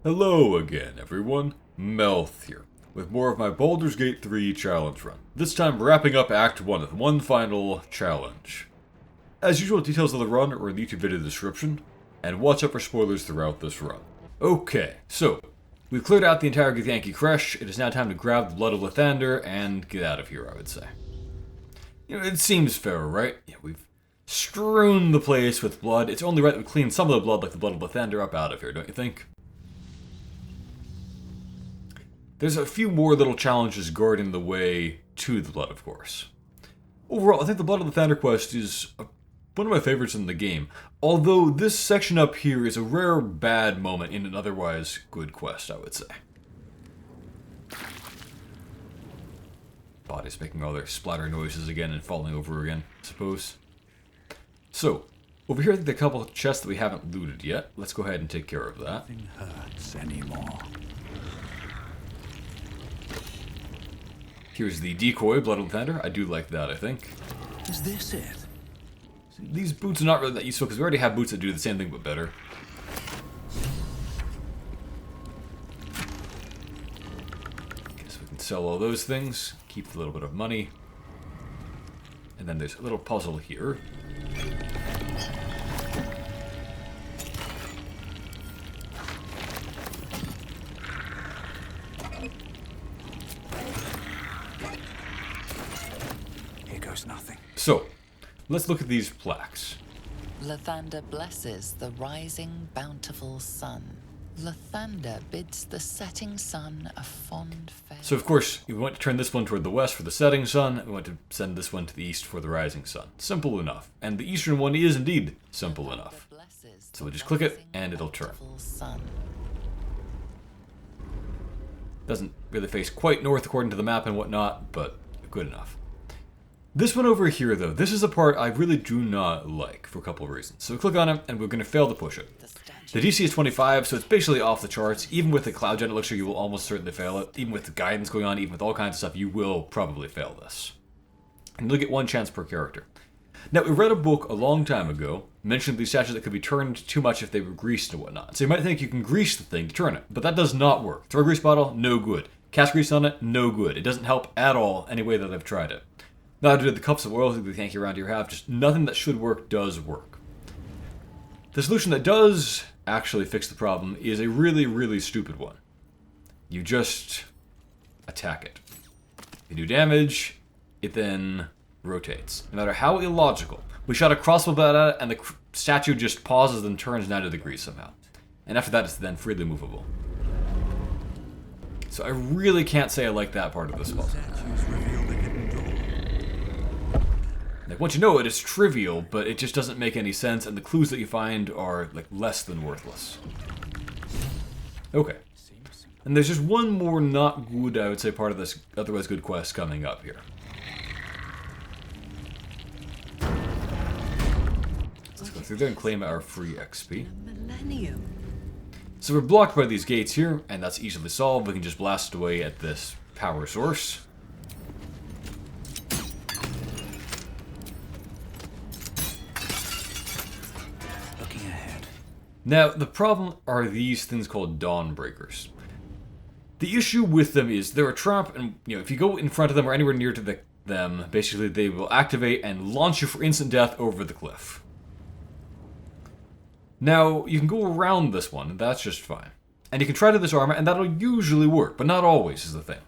Hello again, everyone. Melth here, with more of my Baldur's Gate 3 challenge run. This time wrapping up Act 1 with one final challenge. As usual, details of the run are in the YouTube video description, and watch out for spoilers throughout this run. Okay, so, we've cleared out the entire Githyanki Creche. It is now time to grab the Blood of Lathander and get out of here, I would say. You know, it seems fair, right? Yeah, we've strewn the place with blood. It's only right that we clean some of the blood, like the Blood of Lathander, up out of here, don't you think? There's a few more little challenges guarding the way to the blood, of course. Overall, I think the Blood of Lathander quest is one of my favorites in the game, although this section up here is a rare bad moment in an otherwise good quest, I would say. Bodies making all their splatter noises again and falling over again, I suppose. So, over here I think there are a couple of chests that we haven't looted yet. Let's go ahead and take care of that. Nothing hurts anymore. Here's the decoy, Blood of Lathander. I do like that, I think. Is this it? These boots are not really that useful because we already have boots that do the same thing but better. Guess we can sell all those things, keep a little bit of money. And then there's a little puzzle here. Nothing. So, let's look at these plaques. Lathander blesses the rising, bountiful sun. Lathander bids the setting sun a fond farewell. So, of course, we want to turn this one toward the west for the setting sun. We want to send this one to the east for the rising sun. Simple enough. And the eastern one is indeed simple enough. So we'll just click it, and it'll turn. Doesn't really face quite north according to the map and whatnot, but good enough. This one over here, though, this is a part I really do not like for a couple of reasons. So we click on it, and we're going to fail to push it. The DC is 25, so it's basically off the charts. Even with the Cloud Gen Elixir, you will almost certainly fail it. Even with the guidance going on, even with all kinds of stuff, you will probably fail this. And you'll get one chance per character. Now, we read a book a long time ago, mentioned these statues that could be turned too much if they were greased and whatnot. So you might think you can grease the thing to turn it, but that does not work. Throw a grease bottle, no good. Cast grease on it, no good. It doesn't help at all any way that I've tried it. Neither do the cups of oil that the Githyanki around here have. Just nothing that should work does work. The solution that does actually fix the problem is a really, really stupid one. You just attack it. You do damage, it then rotates. No matter how illogical. We shot a crossbow at it, and the statue just pauses and turns 90 degrees somehow. And after that, it's then freely movable. So I really can't say I like that part of this puzzle. Like, once you know it, it's trivial, but it just doesn't make any sense, and the clues that you find are, like, less than worthless. Okay. And there's just one more not good, I would say, part of this otherwise good quest coming up here. Let's go through there and claim our free XP. So we're blocked by these gates here, and that's easily solved. We can just blast away at this power source. Now, the problem are these things called Dawnbreakers. The issue with them is they're a trap, and if you go in front of them or anywhere near to them, basically they will activate and launch you for instant death over the cliff. Now, you can go around this one, and that's just fine. And you can try to disarm it, and that'll usually work, but not always is the thing.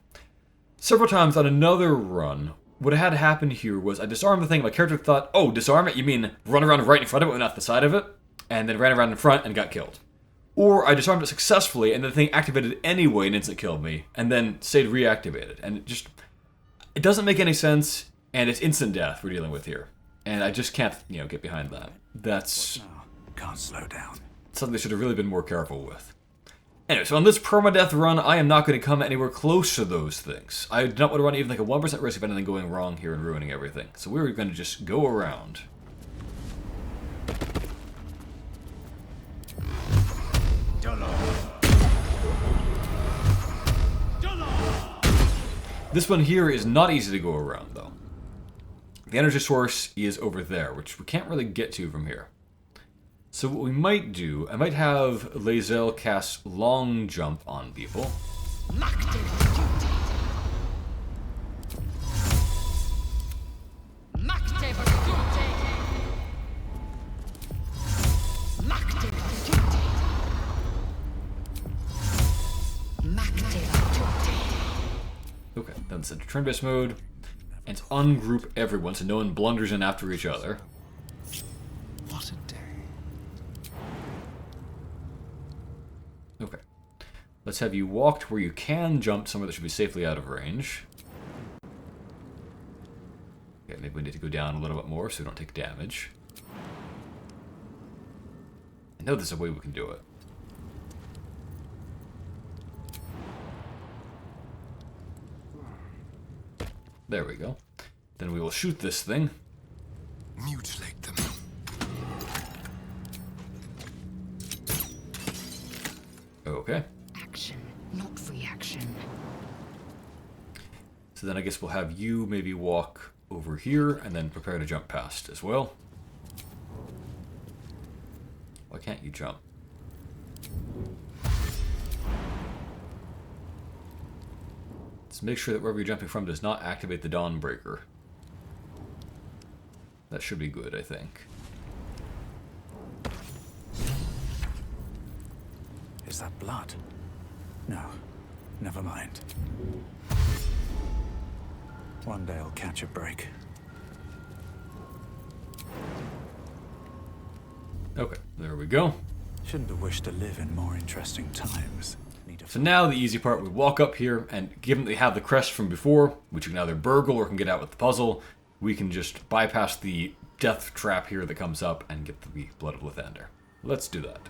Several times on another run, what had happened here was I disarmed the thing, my character thought, oh, disarm it? You mean run around right in front of it, but not the side of it? And then ran around in front and got killed. Or I disarmed it successfully and the thing activated anyway and instant killed me, and then stayed reactivated. And it doesn't make any sense, and it's instant death we're dealing with here. And I just can't, get behind that. That's can't slow down. Something they should have really been more careful with. Anyway, so on this permadeath run, I am not going to come anywhere close to those things. I do not want to run even like a 1% risk of anything going wrong here and ruining everything. So we're going to just go around. This one here is not easy to go around, though. The energy source is over there, which we can't really get to from here. So what we might do, I might have Lae'zel cast long jump on people. Okay, then set to turn-based mode, and ungroup everyone so no one blunders in after each other. What a day. Okay. Let's have you walk to where you can jump somewhere that should be safely out of range. Okay, maybe we need to go down a little bit more so we don't take damage. I know there's a way we can do it. There we go. Then we will shoot this thing. Mutilate them. Okay. Action, not reaction. So then I guess we'll have you maybe walk over here and then prepare to jump past as well. Why can't you jump? Let's make sure that wherever you're jumping from does not activate the Dawnbreaker. That should be good, I think. Is that blood? No, never mind. One day I'll catch a break. Okay, there we go. Shouldn't have wished to live in more interesting times. Need a So now the easy part, we walk up here, and given that they have the crest from before, which you can either burgle or can get out with the puzzle, we can just bypass the death trap here that comes up and get the Blood of Lathander. Let's do that.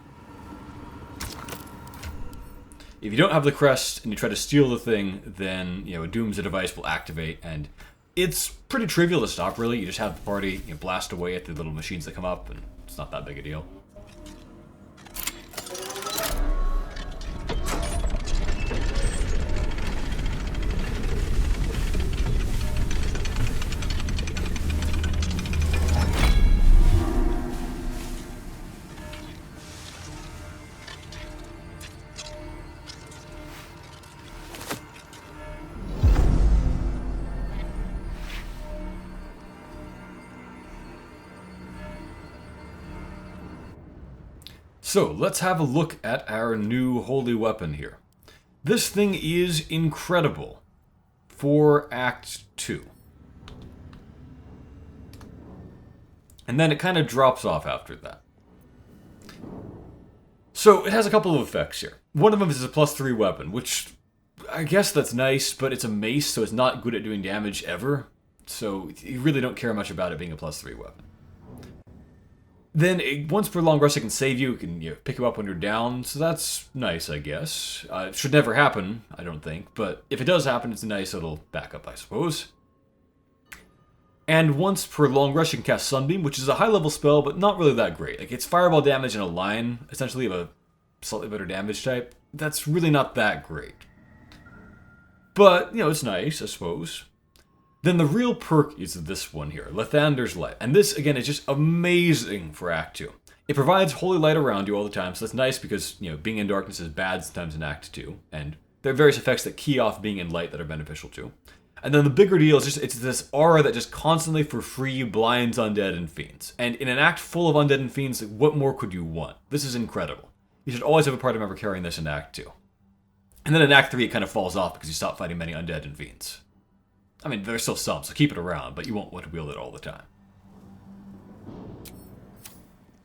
If you don't have the crest and you try to steal the thing, then, a Doom's device will activate, and it's pretty trivial to stop, really. You just have the party blast away at the little machines that come up, and it's not that big a deal. So, let's have a look at our new holy weapon here. This thing is incredible for Act 2. And then it kind of drops off after that. So, it has a couple of effects here. One of them is a +3 weapon, which I guess that's nice, but it's a mace, so it's not good at doing damage ever. So, you really don't care much about it being a +3 weapon. Then, once per long rest, it can save you. It can pick you up when you're down, so that's nice, I guess. It should never happen, I don't think, but if it does happen, it's a nice little backup, I suppose. And once per long rest, you can cast Sunbeam, which is a high-level spell, but not really that great. Like, it's fireball damage in a line, essentially, of a slightly better damage type. That's really not that great. But, it's nice, I suppose. Then the real perk is this one here, Lathander's Light. And this, again, is just amazing for Act 2. It provides holy light around you all the time, so that's nice because, being in darkness is bad sometimes in Act 2. And there are various effects that key off being in light that are beneficial too. And then the bigger deal is it's this aura that just constantly for free blinds undead and fiends. And in an act full of undead and fiends, what more could you want? This is incredible. You should always have a party member carrying this in Act 2. And then in Act 3 it kind of falls off because you stop fighting many undead and fiends. I mean, there's still some, so keep it around, but you won't want to wield it all the time.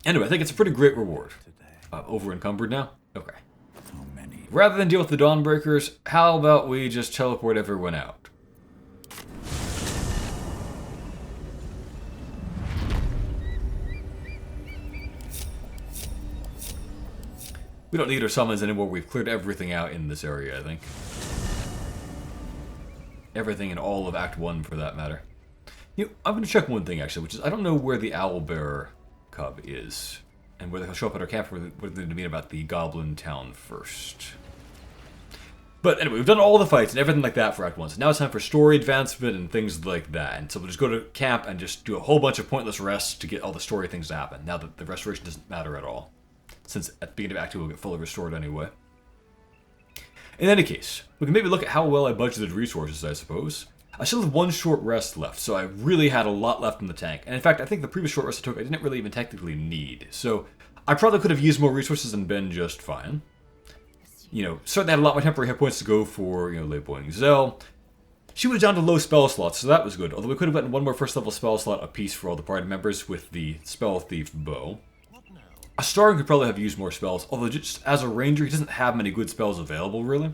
Anyway, I think it's a pretty great reward. Over encumbered now? Okay. How many? Rather than deal with the Dawnbreakers, how about we just teleport everyone out? We don't need our summons anymore. We've cleared everything out in this area, I think. Everything in all of Act 1, for that matter. I'm going to check one thing, actually, which is I don't know where the Owlbearer cub is. And whether he'll show up at our camp or whether to meet about the Goblin Town first. But anyway, we've done all the fights and everything like that for Act 1. So now it's time for story advancement and things like that. And so we'll just go to camp and just do a whole bunch of pointless rests to get all the story things to happen. Now that the restoration doesn't matter at all. Since at the beginning of Act 2 we'll get fully restored anyway. In any case, we can maybe look at how well I budgeted resources, I suppose. I still have one short rest left, so I really had a lot left in the tank. And in fact, I think the previous short rest I took I didn't really even technically need. So I probably could have used more resources and been just fine. You know, certainly had a lot more temporary hit points to go for, you know, Leboing Zell. She was down to low spell slots, so that was good. Although we could have gotten one more first level spell slot apiece for all the party members with the Spell Thief bow. Astarin could probably have used more spells, although just as a ranger, he doesn't have many good spells available, really.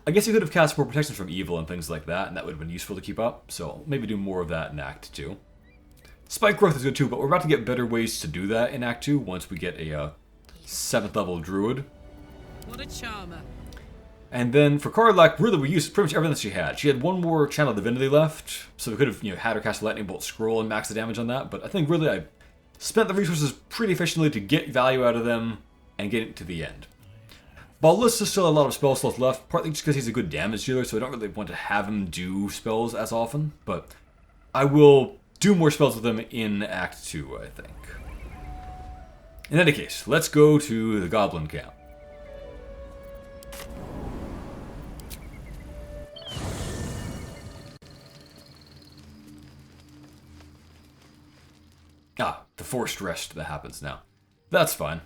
I guess he could have cast more protection from evil and things like that, and that would have been useful to keep up, so I'll maybe do more of that in Act 2. Spike growth is good too, but we're about to get better ways to do that in Act 2 once we get a 7th level druid. What a charmer. And then for Karlach, really we used pretty much everything that she had. She had one more Channel Divinity left, so we could have, you know, had her cast a Lightning Bolt Scroll and max the damage on that, but I think really I spent the resources pretty efficiently to get value out of them and get it to the end. Ballista still had a lot of spell slots left, partly just because he's a good damage dealer, so I don't really want to have him do spells as often, but I will do more spells with him in Act 2, I think. In any case, let's go to the Goblin Camp. Ah, the forced rest that happens now. That's fine.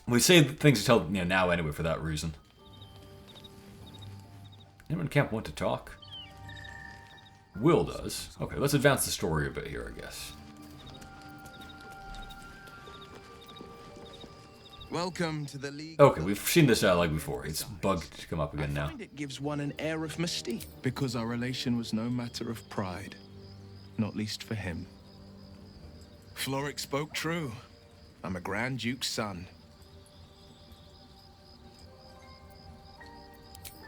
We save things until, you know, now anyway for that reason. Anyone in camp want to talk? Will does. Okay, let's advance the story a bit here, I guess. Welcome to the League. Okay, we've seen this like before. It's bugged to come up again now. I find it gives one an air of mystique. Because our relation was no matter of pride, not least for him. Floric spoke true. I'm a Grand Duke's son.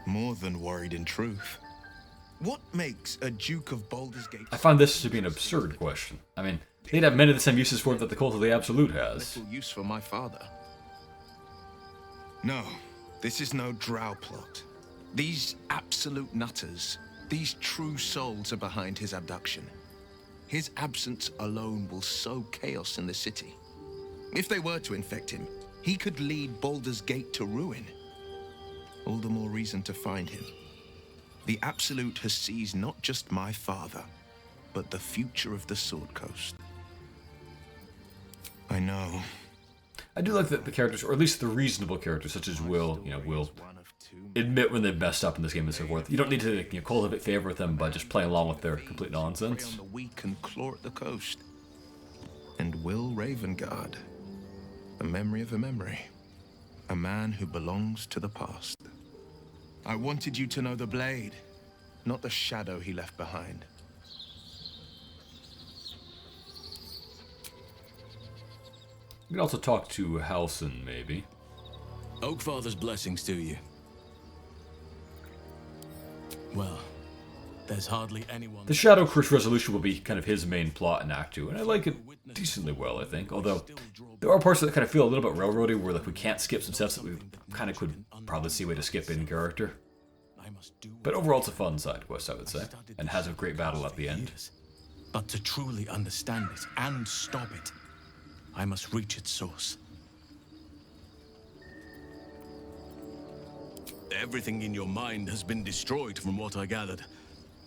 More than worried in truth. What makes a Duke of Baldur's Gate? I find this to be an absurd question. I mean, they'd have many of the same uses for it that the Cult of the Absolute has. Little use for my father. No, this is no drow plot. These absolute nutters, these true souls are behind his abduction. His absence alone will sow chaos in the city. If they were to infect him, he could lead Baldur's Gate to ruin. All the more reason to find him. The Absolute has seized not just my father, but the future of the Sword Coast. I know. I do like that the characters, or at least the reasonable characters, such as Will, you know, will admit when they've messed up in this game and so forth. You don't need to, you know, cultivate favor with them by just playing along with their complete nonsense. On the weak and claw at the coast. And Will Ravengard, a memory of a memory. A man who belongs to the past. I wanted you to know the blade, not the shadow he left behind. We can also talk to Halsin, maybe. Oakfather's blessings to you. Well, there's hardly anyone... The Shadow Curse resolution will be kind of his main plot in Act 2, and I like it decently well, I think. Although, there are parts that kind of feel a little bit railroady, where like we can't skip some steps that we kind of could probably see a way to skip in character. But overall, it's a fun side quest, I would say, and has a great battle at the end. But to truly understand it and stop it, I must reach its source. Everything in your mind has been destroyed from what I gathered.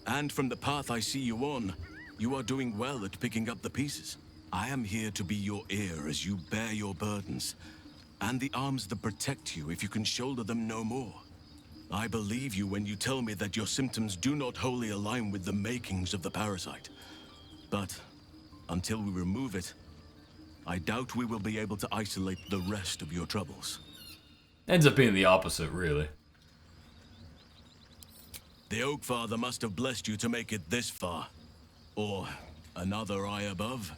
And from the path I see you on, you are doing well at picking up the pieces. I am here to be your ear as you bear your burdens, and the arms that protect you if you can shoulder them no more. I believe you when you tell me that your symptoms do not wholly align with the makings of the parasite. But until we remove it, I doubt we will be able to isolate the rest of your troubles. Ends up being the opposite, really. The Oakfather must have blessed you to make it this far. Or another eye above.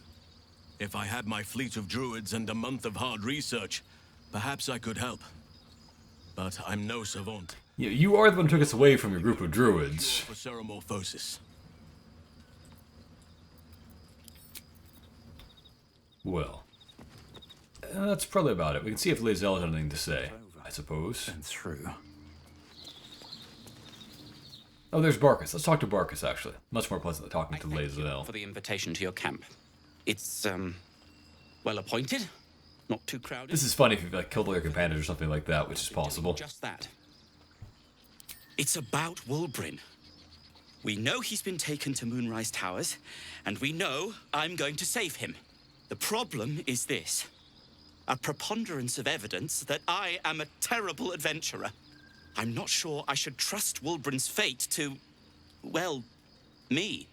If I had my fleet of druids and a month of hard research, perhaps I could help. But I'm no savant. Yeah, you are the one who took us away from your group of druids. For Ceramorphosis. Well, that's probably about it. We can see if Lae'zel has anything to say, I suppose. And through. Oh, there's Barkus. Let's talk to Barkus, actually. Much more pleasant than talking to Thank you Lae'zel. for the invitation to your camp. It's, well appointed, not too crowded. This is funny if you've like, killed all your companions or something like that, which is possible. Just that. It's about Wulbrin. We know he's been taken to Moonrise Towers, and we know I'm going to save him. The problem is this. A preponderance of evidence that I am a terrible adventurer. I'm not sure I should trust Wulbrin's fate to, well, me.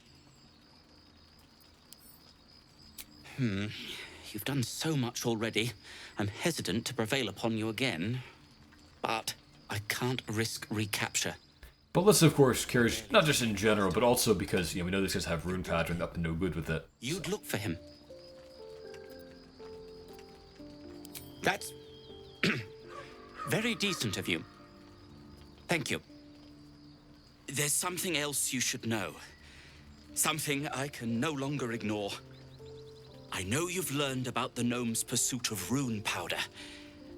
You've done so much already. I'm hesitant to prevail upon you again. But I can't risk recapture. Baldur, of course, cares not just in general, but also because, we know these guys have rune pattern up and no good with it. You'd look for him. That's very decent of you. Thank you. There's something else you should know. Something I can no longer ignore. I know you've learned about the gnome's pursuit of rune powder,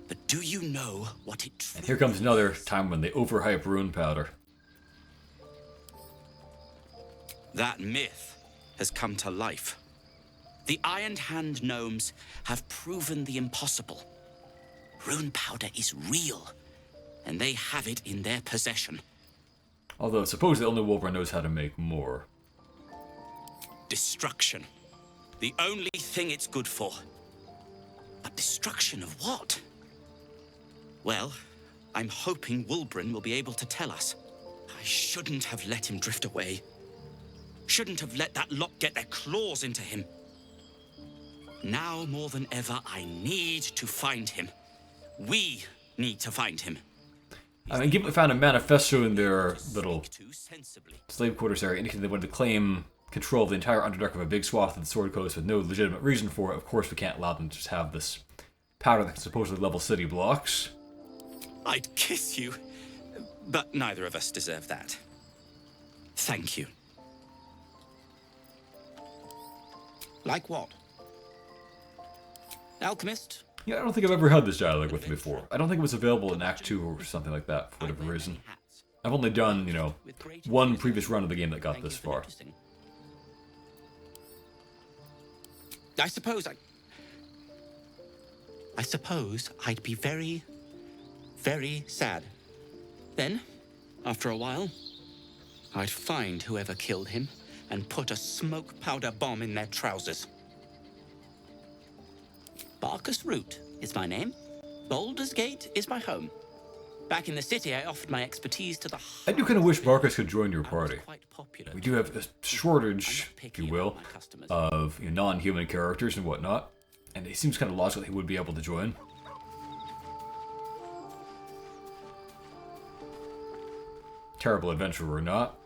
but do you know what it truly... And here comes another time when they overhype rune powder. That myth has come to life. The Iron Hand gnomes have proven the impossible. Rune powder is real, and they have it in their possession. Although supposedly only Wulbrin knows how to make more. Destruction. The only thing it's good for. But destruction of what? Well, I'm hoping Wulbrin will be able to tell us. I shouldn't have let him drift away. Shouldn't have let that lot get their claws into him. Now more than ever, I need to find him. We need to find him. I mean, Gimli found a manifesto in their little slave quarters area indicating they wanted to claim control of the entire Underdark of a big swath of the Sword Coast with no legitimate reason for it. Of course, we can't allow them to just have this powder that can supposedly level city blocks. I'd kiss you, but neither of us deserve that. Thank you. Like what? Alchemist? Yeah, I don't think I've ever had this dialogue with him before. I don't think it was available in Act 2 or something like that, for whatever reason. I've only done, one previous run of the game that got this far. I suppose I'd be very, very sad. Then, after a while, I'd find whoever killed him and put a smoke powder bomb in their trousers. Barkus Root is my name. Baldur's Gate is my home. Back in the city, I offered my expertise to the... I do kind of wish Barkus could join your party. Quite popular. We do have a shortage, if you will, of non-human characters and whatnot, and it seems kind of logical that he would be able to join. Terrible adventurer or not.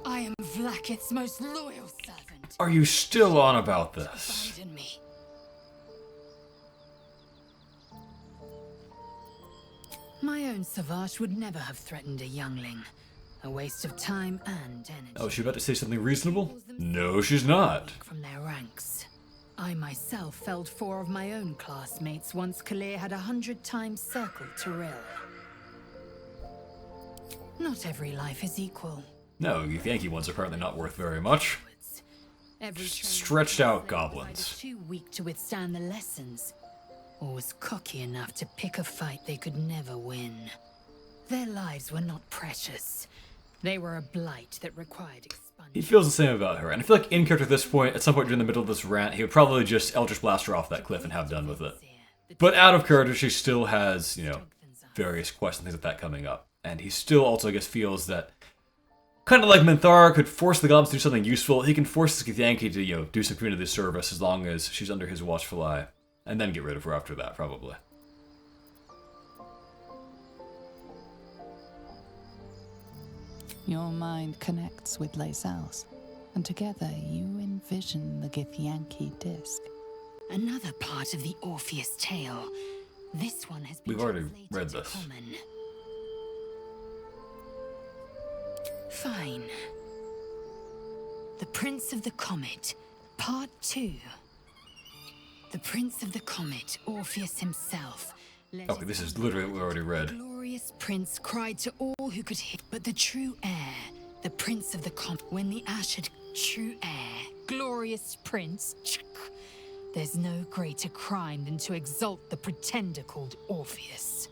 I am Vlaakith's most loyal servant. Are you still on about this? Abandon me. My own Savage would never have threatened a youngling. A waste of time and energy. Oh, is she about to say something reasonable? No, she's not. From their ranks. I myself felled 4 of my own classmates once Kalir had 100 times circled Tyrell. Not every life is equal. No, you Yankee ones are apparently not worth very much. Every Stretched out goblins. Too weak to withstand the lessons, or was cocky enough to pick a fight they could never win. Their lives were not precious. They were a blight that required expungement. He feels the same about her, and I feel like in character at this point, at some point during the middle of this rant, he would probably just Eldritch Blast her off that cliff and have done with it. But out of character, she still has, various quests and things like that coming up. And he still also, I guess, feels that, kind of like Minthara could force the goblins to do something useful, he can force the Githyanki to, do some community service as long as she's under his watchful eye. And then get rid of her after that, probably. Your mind connects with Lae'zel's, and together you envision the Githyanki disc. Another part of the Orpheus tale. This one has been We've already translated read to this. common. Fine. The Prince of the Comet, Part 2. The Prince of the Comet, Orpheus himself. Okay, this is literally what we already read. Glory glorious prince cried to all who could hear, but the true heir, the prince of the when the ash had true heir, glorious prince, there's no greater crime than to exalt the pretender called Orpheus.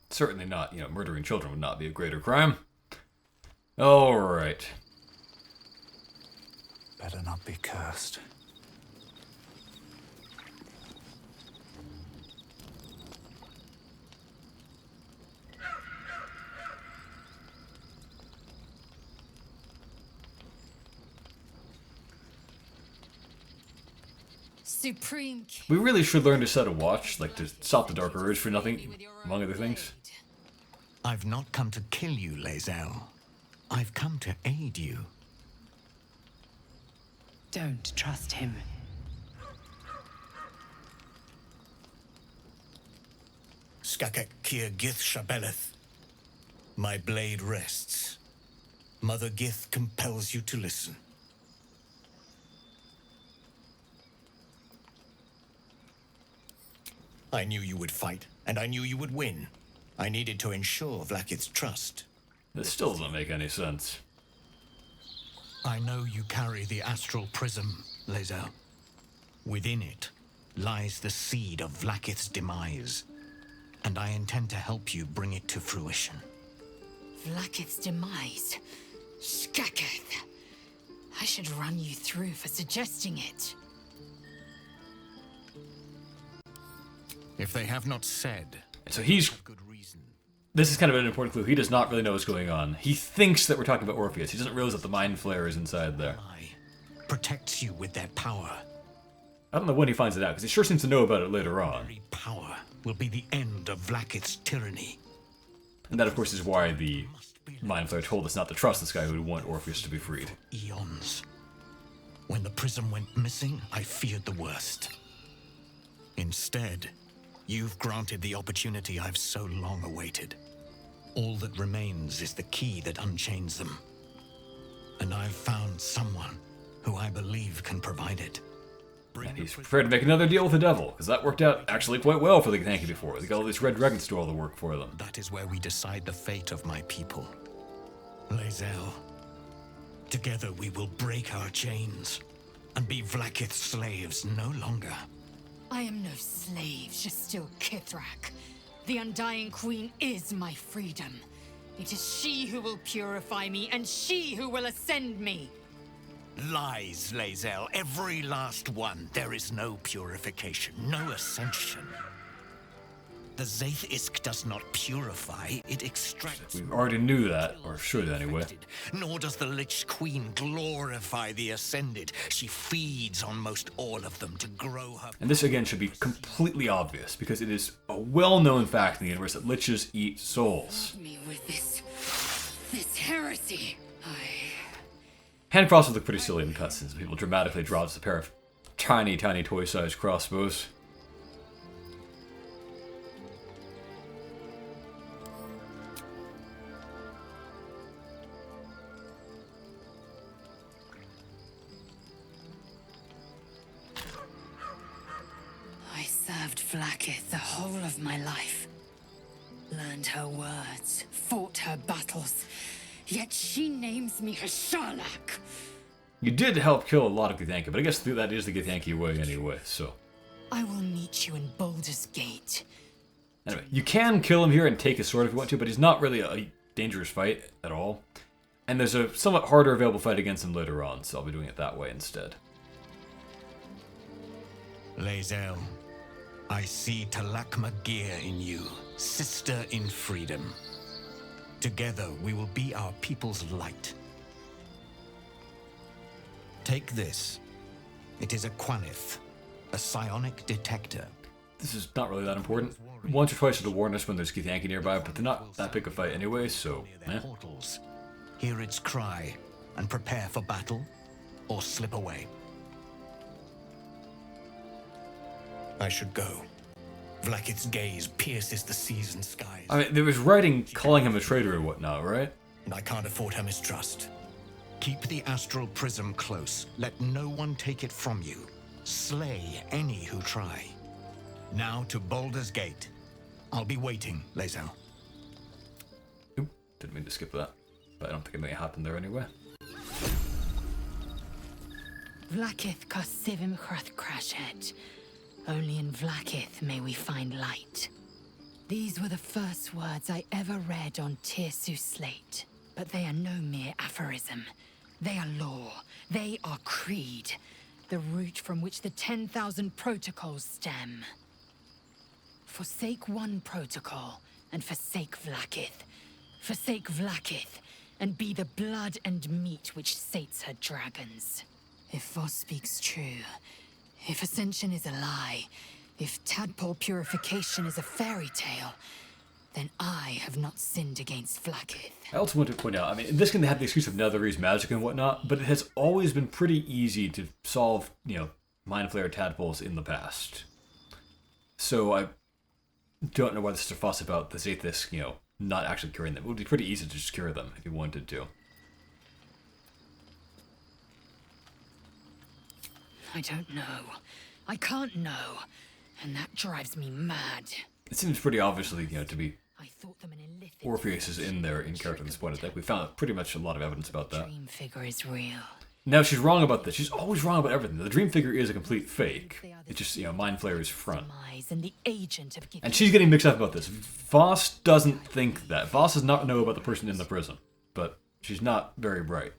Certainly not, murdering children would not be a greater crime. Alright. Better not be cursed. Supreme King. We really should learn to set a watch, like to stop the dark urge for nothing, among other things. I've not come to kill you, Lae'zel. I've come to aid you. Don't trust him. Skakek Kier Gith Shabeleth. My blade rests. Mother Gith compels you to listen. I knew you would fight, and I knew you would win. I needed to ensure Vlakith's trust. This still doesn't make any sense. I know you carry the astral prism, Lae'zel. Within it lies the seed of Vlakith's demise, and I intend to help you bring it to fruition. Vlakith's demise? Skaketh. I should run you through for suggesting it. If they have not said, So he's... good reason. This is kind of an important clue. He does not really know what's going on. He thinks that we're talking about Orpheus. He doesn't realize that the mind flare is inside there. Protects you with their power. I don't know when he finds it out, because he sure seems to know about it later on. Very power will be the end of Vlakith's tyranny. And that, of course, is why the mind flare told us not to trust this guy who would want Orpheus to be freed. Eons. When the prism went missing, I feared the worst. Instead, you've granted the opportunity I've so long awaited. All that remains is the key that unchains them. And I've found someone who I believe can provide it. And he's prepared to make another deal with the devil, because that worked out actually quite well for the Githyanki before. They got all these red dragons to do all the work for them. That is where we decide the fate of my people. Lae'zel, together we will break our chains and be Vlakith's slaves no longer. I am no slave, just still Kithrak. The Undying Queen is my freedom. It is she who will purify me, and she who will ascend me. Lies, Lae'zel, every last one. There is no purification, no ascension. The Zaith Isk does not purify, it extracts. We already knew that, or should anyway. Nor does the Lich Queen glorify the Ascended. She feeds on most all of them to grow her. And this again should be completely obvious, because it is a well-known fact in the universe that liches eat souls. Me with this heresy. Handcrosses look pretty silly in cutscenes. People dramatically draw just a pair of tiny, tiny toy-sized crossbows. I served Vlakith the whole of my life. Learned her words, fought her battles. Yet she names me her Sharlak. You did help kill a lot of Githyanki, but I guess that is the Githyanki way anyway, so... I will meet you in Baldur's Gate. Anyway, you can kill him here and take his sword if you want to, but he's not really a dangerous fight at all. And there's a somewhat harder available fight against him later on, so I'll be doing it that way instead. Lae'zel, I see Talakma Gear in you, sister in freedom. Together, we will be our people's light. Take this. It is a Quanith, a psionic detector. This is not really that important. Once or twice it'll warn us when there's Githyanki nearby, but they're not that big a fight anyway, so... Portals. Hear its cry, and prepare for battle, or slip away. I should go. Vlakith's gaze pierces the seas and skies. I mean, there was writing calling him a traitor or whatnot, right? And I can't afford her mistrust. Keep the astral prism close. Let no one take it from you. Slay any who try. Now to Baldur's Gate. I'll be waiting, Lae'zel. Oop, didn't mean to skip that. But I don't think anything happened there anyway. Vlakith Kosivim Hrath Crashet. Only in Vlakith may we find light. These were the first words I ever read on Tirsu's slate. But they are no mere aphorism. They are law. They are creed. The root from which the 10,000 protocols stem. Forsake one protocol, and forsake Vlakith. Forsake Vlakith, and be the blood and meat which sates her dragons. If Voss speaks true, if Ascension is a lie, if tadpole purification is a fairy tale, then I have not sinned against Vlakith. I also want to point out, I mean, in this game they have the excuse of Netherese magic and whatnot, but it has always been pretty easy to solve, Mind Flayer tadpoles in the past. So I don't know why this is a fuss about the Zathis, not actually curing them. It would be pretty easy to just cure them if you wanted to. I don't know. I can't know. And that drives me mad. It seems pretty obviously, to be I thought them an illithid. Orpheus is in there in character at this point. I think we found pretty much a lot of evidence about that. Dream figure is real. Now she's wrong about this. She's always wrong about everything. The dream figure is a complete fake. It's just, Mind Flayer's front. And the agent of And she's getting mixed up about this. Voss doesn't think that. Voss does not know about the person in the prison. But she's not very bright.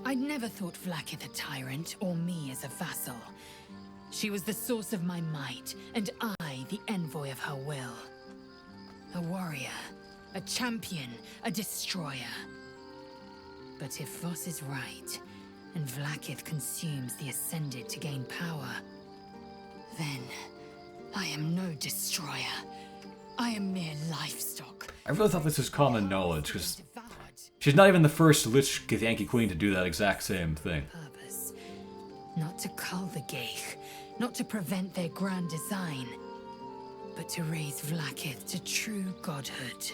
I'd never thought Vlakith a tyrant, or me as a vassal. She was the source of my might, and I the envoy of her will. A warrior, a champion, a destroyer. But if Voss is right, and Vlakith consumes the Ascended to gain power, then I am no destroyer. I am mere livestock. I really thought this was common knowledge, because she's not even the first Lich Githyanki Queen to do that exact same thing. Purpose. Not to cull the Geich, not to prevent their grand design, but to raise Vlakith to true godhood.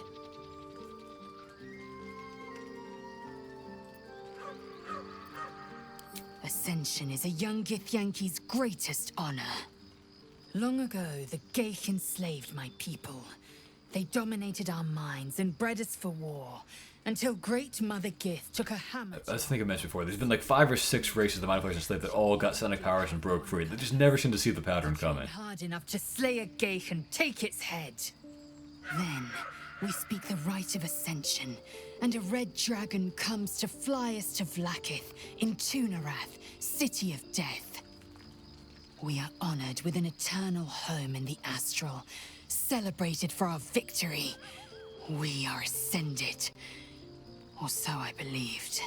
Ascension is a young Githyanki's greatest honor. Long ago, the Geich enslaved my people. They dominated our minds and bred us for war, until Great Mother Gith took a hammer. I think I mentioned before, there's been like 5 or 6 races of the Mind Flayers enslaved that all got sonic powers and broke free. They just never seem to see the pattern coming. Hard enough to slay a Geich and take its head. Then, we speak the rite of Ascension, and a red dragon comes to fly us to Vlakith in Tunarath, City of Death. We are honored with an eternal home in the Astral, celebrated for our victory. We are ascended. Or so I believed.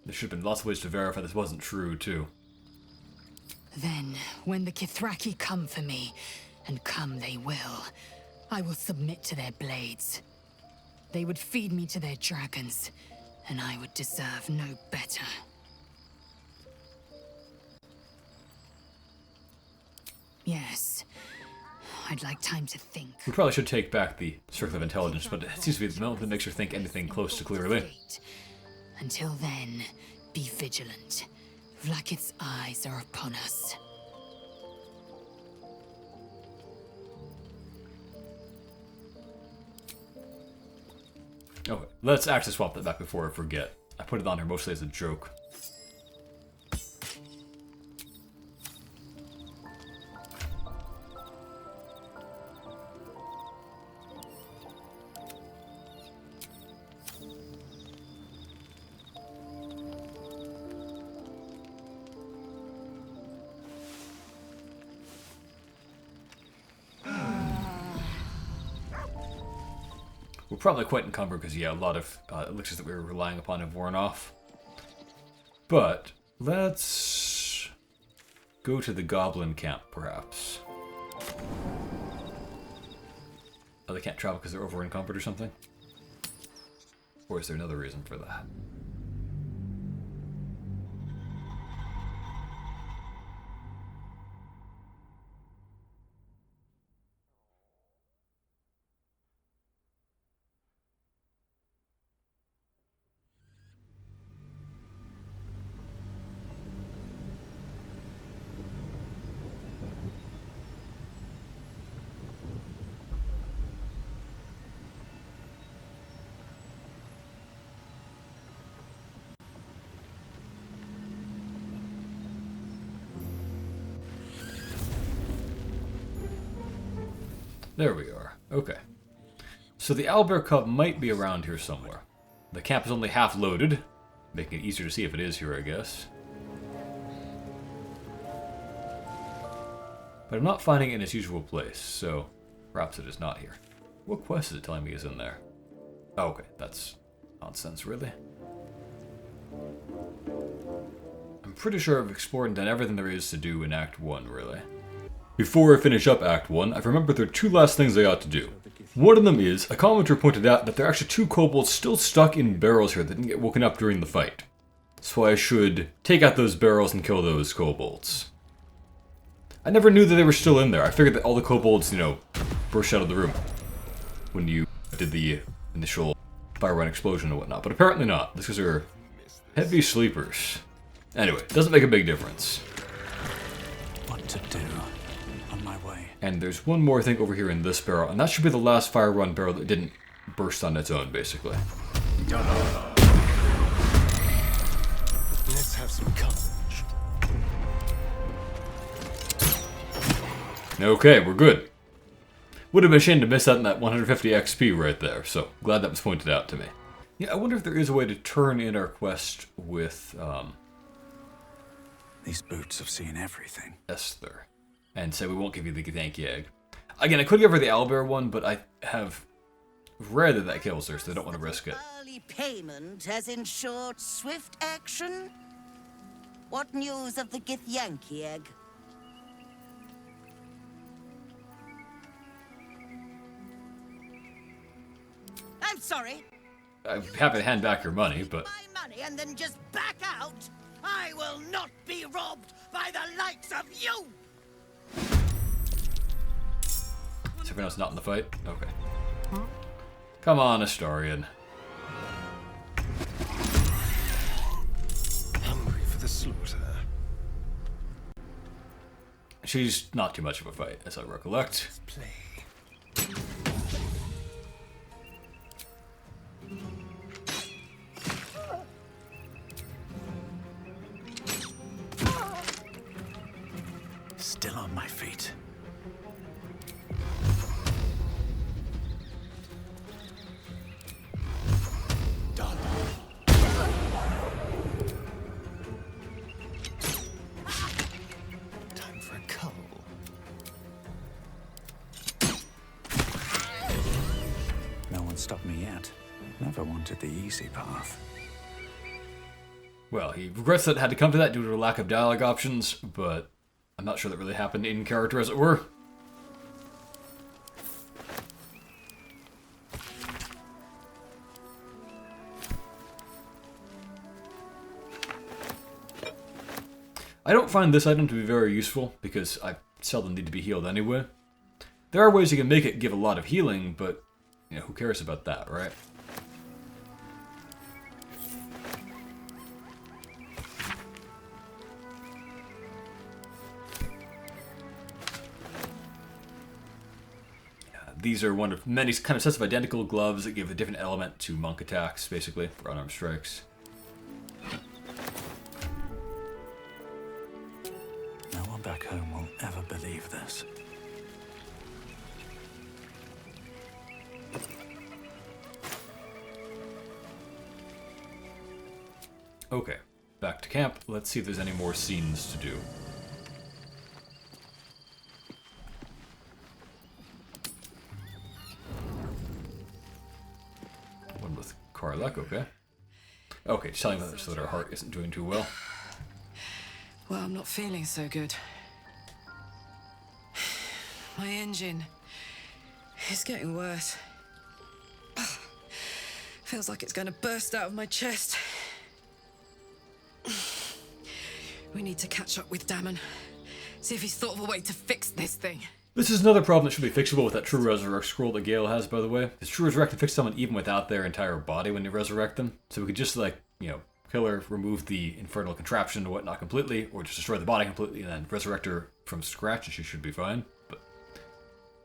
There should have been lots of ways to verify this wasn't true, too. Then, when the Kithraki come for me, and come they will, I will submit to their blades. They would feed me to their dragons, and I would deserve no better. Yes, I'd like time to think. We probably should take back the Circle of Intelligence, but it seems to be the moment that makes her think anything close to clearly. Until then, be vigilant. Vlakith's eyes are upon us. Okay, let's actually swap that back before I forget. I put it on here mostly as a joke. We're probably quite encumbered because, yeah, a lot of elixirs that we were relying upon have worn off. But let's go to the goblin camp, perhaps. Oh, they can't travel because they're over encumbered or something? Or is there another reason for that? There we are. Okay. So the owlbear cub might be around here somewhere. The camp is only half loaded, making it easier to see if it is here, I guess. But I'm not finding it in its usual place, so perhaps it is not here. What quest is it telling me is in there? Oh, okay, that's nonsense, really. I'm pretty sure I've explored and done everything there is to do in Act 1, really. Before I finish up Act 1, I've remembered there are two last things I ought to do. One of them is, a commenter pointed out that there are actually 2 kobolds still stuck in barrels here that didn't get woken up during the fight. So I should take out those barrels and kill those kobolds. I never knew that they were still in there. I figured that all the kobolds, you know, burst out of the room when you did the initial fire run explosion and whatnot, but apparently not. These are heavy sleepers. Anyway, doesn't make a big difference. What to do? On my way. And there's one more thing over here in this barrel, and that should be the last fire run barrel that didn't burst on its own, basically. Let's have some courage. Okay, we're good. Would have been a shame to miss out on that 150 XP right there, so glad that was pointed out to me. Yeah, I wonder if there is a way to turn in our quest with, These boots have seen everything. Esther. And say we won't give you the Githyanki egg. Again, I could give her the owlbear one, but I have read that that kills her, so I don't want to risk it. Early payment has ensured swift action. What news of the Githyanki egg? I'm sorry. I'm happy to hand back your money, but... My money and then just back out? I will not be robbed by the likes of you! Is everyone else not in the fight? Okay. Come on, Astarion. Hungry for the slaughter. She's not too much of a fight, as I recollect. Let's play. Still on my feet. Done. Time for a cull. No one stopped me yet. Never wanted the easy path. Well, he regrets that it had to come to that due to a lack of dialogue options, but I'm not sure that really happened in character, as it were. I don't find this item to be very useful, because I seldom need to be healed anyway. There are ways you can make it give a lot of healing, but, you know, who cares about that, right? These are one of many kind of sets of identical gloves that give a different element to monk attacks, basically, for unarmed strikes. No one back home will ever believe this. Okay, back to camp. Let's see if there's any more scenes to do. One with Karlak, okay. Okay, just telling others so that our heart isn't doing too well. Well, I'm not feeling so good. My engine is getting worse. Feels like it's going to burst out of my chest. We need to catch up with Damon. See if he's thought of a way to fix this thing. This is another problem that should be fixable with that True Resurrect scroll that Gale has, by the way. Because True Resurrect can fix someone even without their entire body when you resurrect them. So we could just, like, you know, kill her, remove the infernal contraption and whatnot completely, or just destroy the body completely and then resurrect her from scratch and she should be fine. But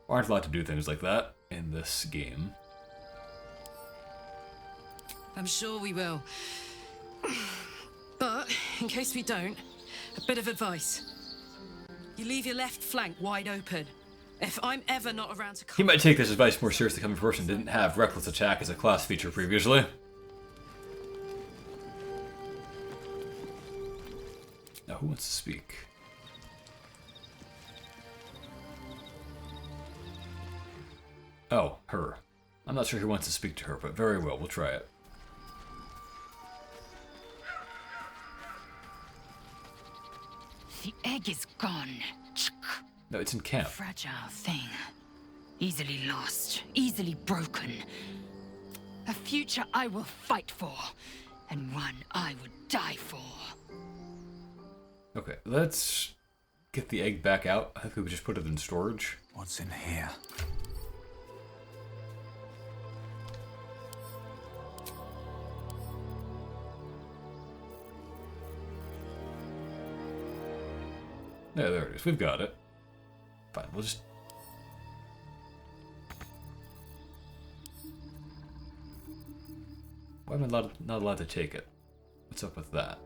aren't allowed to do things like that in this game. I'm sure we will. But, in case we don't, a bit of advice. You leave your left flank wide open. If I'm ever not around to He might take this advice more seriously coming from a person who didn't have reckless attack as a class feature previously. Now, who wants to speak? Oh, her. I'm not sure who wants to speak to her, but very well, we'll try it. The egg is gone. No, it's in camp. Fragile thing. Easily lost, easily broken. A future I will fight for, and one I would die for. Okay, let's get the egg back out. I think we would just put it in storage. What's in here? Yeah, there it is. We've got it. Fine, we'll just... Why am I not allowed to take it? What's up with that?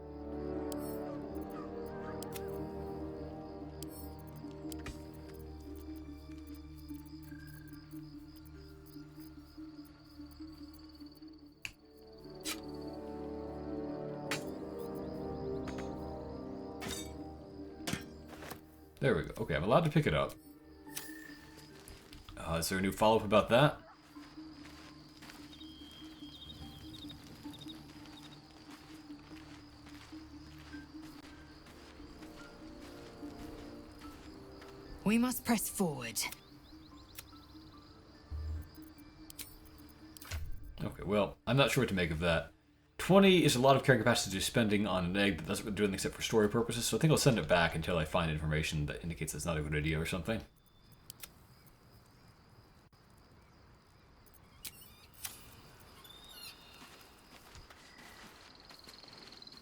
There we go. Okay, I'm allowed to pick it up. Is there a new follow-up about that? We must press forward. Okay, well, I'm not sure what to make of that. 20 is a lot of carrying capacity spending on an egg that doesn't do anything except for story purposes, so I think I'll send it back until I find information that indicates it's not a good idea or something.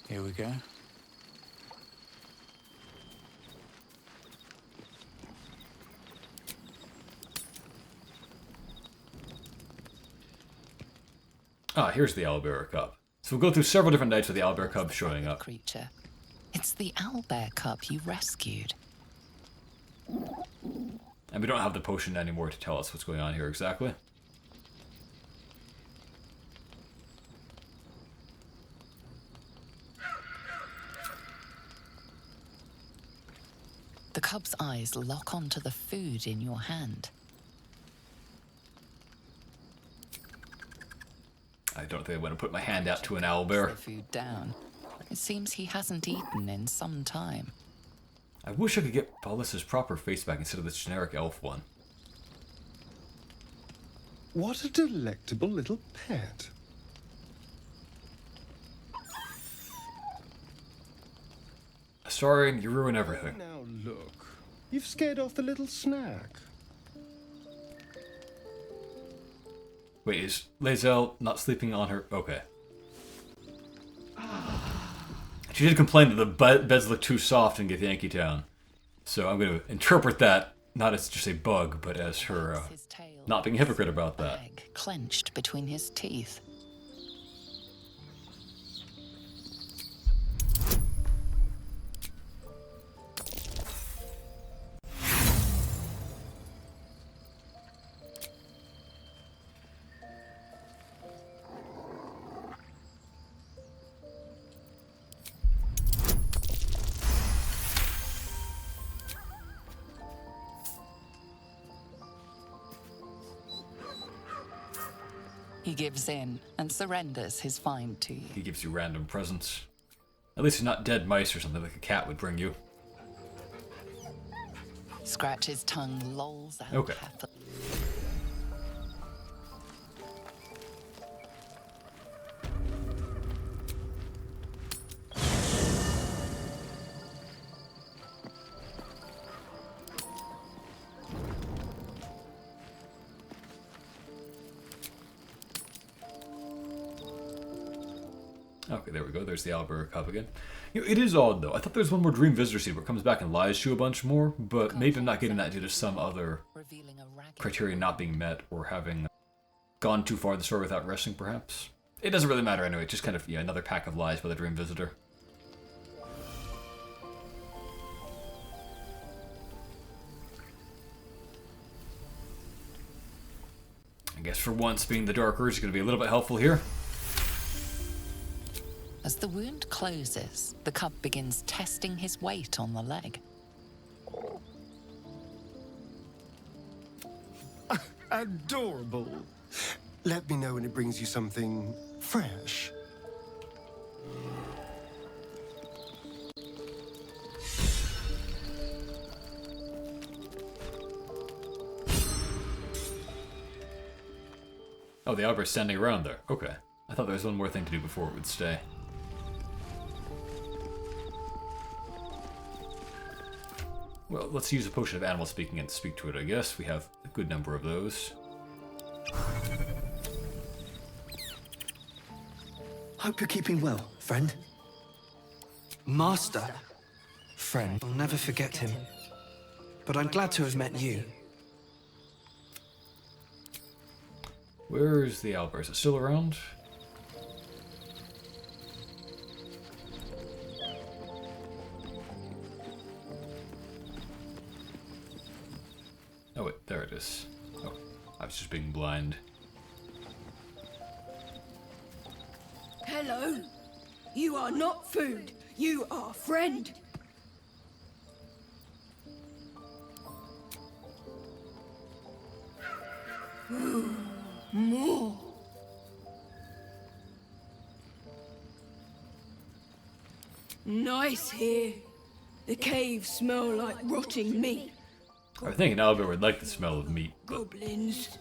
Here we go. Ah, here's the owlbear cub. So we'll go through several different nights with the owlbear cub showing up. Creature. It's the owlbear cub you rescued. And we don't have the potion anymore to tell us what's going on here exactly. The cub's eyes lock onto the food in your hand. I don't think I want to put my hand out to an owlbear. The food down. It seems he hasn't eaten in some time. I wish I could get Paulus's proper face back instead of this generic elf one. What a delectable little pet. Sorry, you ruin everything. Now look, you've scared off the little snack. Wait, is Lae'zel not sleeping on her? Okay. She did complain that the beds look too soft in Githyanki Town. So I'm going to interpret that not as just a bug, but as her not being a hypocrite about that. Egg clenched between his teeth. He gives in and surrenders his find to you. He gives you random presents. At least it's not dead mice or something like a cat would bring you. Scratch's tongue lolls out Okay. happily. Okay, there we go. There's the owlbear cub again. You know, it is odd, though. I thought there was one more Dream Visitor seed where it comes back and lies to you a bunch more, but maybe I'm not getting that due to some other criteria not being met or having gone too far in the story without resting, perhaps. It doesn't really matter anyway. It's just kind of, yeah, another pack of lies by the Dream Visitor. guess for once being the Dark Urge is going to be a little bit helpful here. As the wound closes, the cub begins testing his weight on the leg. Adorable. Let me know when it brings you something fresh. Oh, the Albert's standing around there. Okay. I thought there was one more thing to do before it would stay. Well, let's use a potion of animal speaking and speak to it, I guess. We have a good number of those. Hope you're keeping well, friend. Master. Friend, I'll never forget him. But I'm glad to have met you. Where's the Albert? Is it still around? Oh wait, there it is. Oh, I was just being blind. Hello. You are not food. You are friend. More. Nice here. The caves smell like rotting meat. I think an Albert would like the smell of meat. Goblins.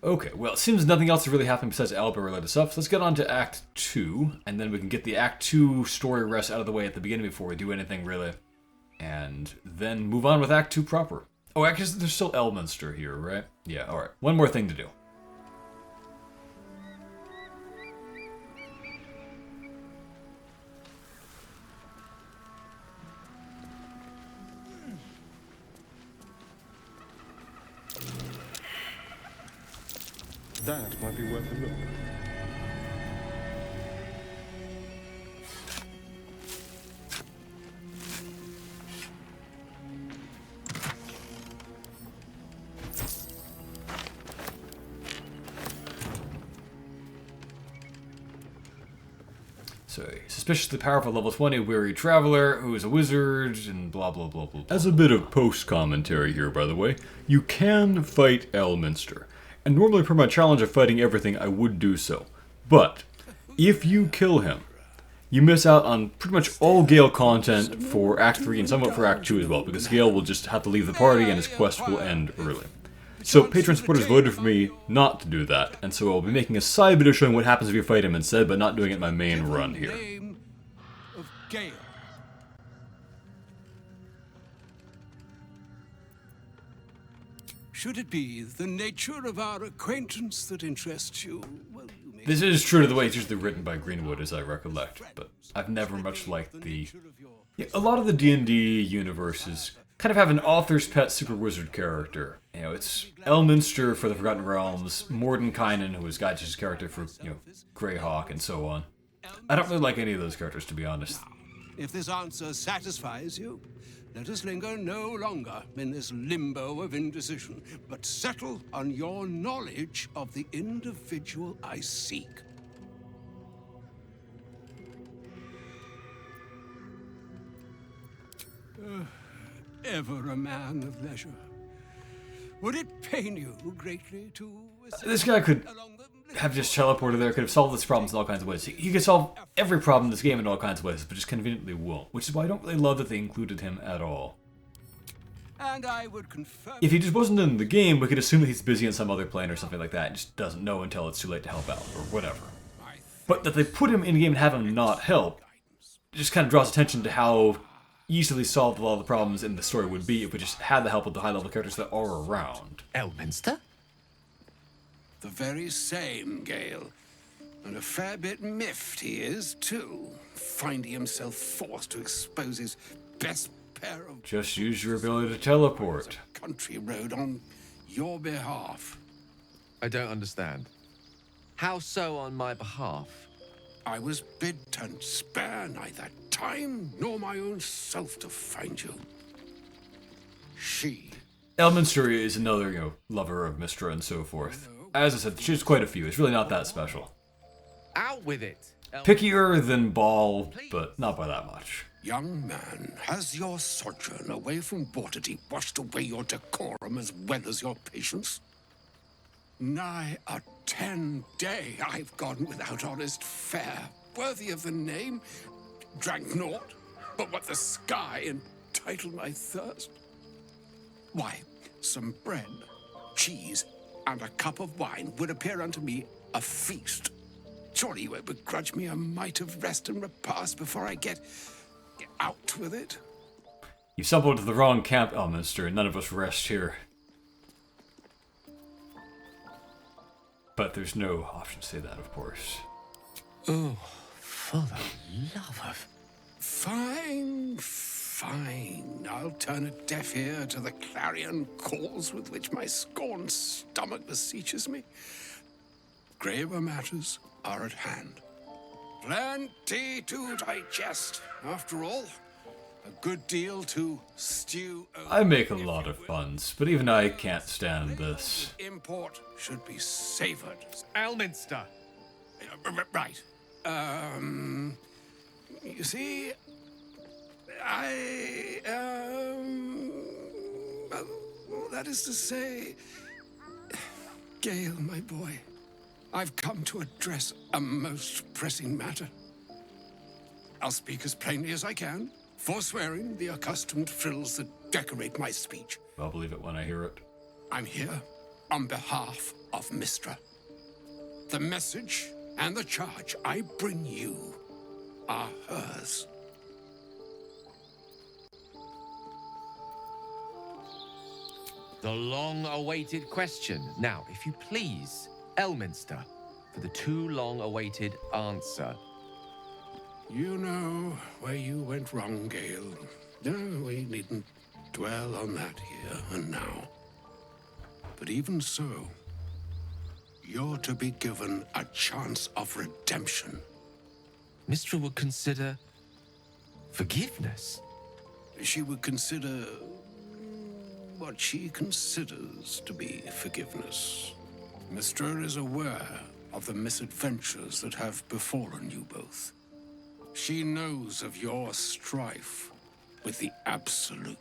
Okay, well, it seems nothing else is really happening besides Albert let us up, so let's get on to Act 2, and then we can get the Act 2 story rest out of the way at the beginning before we do anything, really. And then move on with Act 2 proper. Oh, actually, there's still Elminster here, right? Yeah, alright. One more thing to do. That might be worth a look. So, suspiciously powerful level 20 weary traveler who is a wizard and blah blah blah blah. As a bit of post-commentary here, by the way, you can fight Elminster. And normally per my challenge of fighting everything, I would do so. But, if you kill him, you miss out on pretty much all Gale content for Act 3 and somewhat for Act 2 as well, because Gale will just have to leave the party and his quest will end early. So Patreon supporters voted for me not to do that, and so I'll be making a side video showing what happens if you fight him instead, but not doing it in my main run here. Of Gale. Should it be the nature of our acquaintance that interests you? Well, you may... This is true to the way it's usually written by Greenwood, as I recollect, but I've never much liked the... Yeah, a lot of the D&D universes kind of have an author's pet super wizard character. You know, it's Elminster for the Forgotten Realms, Mordenkainen, who is Gaich's character for, you know, Greyhawk, and so on. I don't really like any of those characters, to be honest. If this answer satisfies you, let us linger no longer in this limbo of indecision, but settle on your knowledge of the individual I seek. Ever a man of leisure. Would it pain you greatly to... This guy could have just teleported there, could have solved this problem in all kinds of ways. He could solve every problem in this game in all kinds of ways, but just conveniently won't. Which is why I don't really love that they included him at all. And I would confirm... If he just wasn't in the game, we could assume that he's busy on some other plane or something like that, and just doesn't know until it's too late to help out, or whatever. But that they put him in the game and have him not help, just kind of draws attention to how easily solved a lot of the problems in the story would be if we just had the help of the high-level characters that are around. Elminster? The very same, Gale. And a fair bit miffed he is, too, finding himself forced to expose his best pair of... Just use your ability to teleport. ...country road on your behalf. I don't understand. How so on my behalf? I was bid and spare neither time nor my own self to find you. She... Elminster is another, lover of Mystra and so forth. As I said, she's quite a few. It's really not that special. Out with it! Pickier than Ball, but not by that much. Young man, has your sojourn away from Waterdeep washed away your decorum as well as your patience? Nigh a 10-day I've gone without honest fare, worthy of the name, drank naught, but what the sky entitled my thirst. Why, some bread, cheese, and a cup of wine would appear unto me a feast. Surely you won't begrudge me a mite of rest and repast before I get out with it? You stumbled into the wrong camp, Elminster, and none of us rest here. But there's no option to say that, of course. Oh, for the love of... Fine, fine. I'll turn a deaf ear to the clarion calls with which my scorned stomach beseeches me. Graver matters are at hand. Plenty to digest, after all. A good deal to stew over. I make a lot of puns, but even I can't stand this. Import should be savored. Elminster! Right. You see, that is to say, Gale, my boy, I've come to address a most pressing matter. I'll speak as plainly as I can, forswearing the accustomed frills that decorate my speech. I'll believe it when I hear it. I'm here on behalf of Mystra. The message and the charge I bring you are hers. The long-awaited question. Now, if you please, Elminster, for the too long-awaited answer. You know where you went wrong, Gale. No, we needn't dwell on that here and now. But even so, you're to be given a chance of redemption. Mystra would consider forgiveness. She would consider what she considers to be forgiveness. Mystra is aware of the misadventures that have befallen you both. She knows of your strife with the Absolute.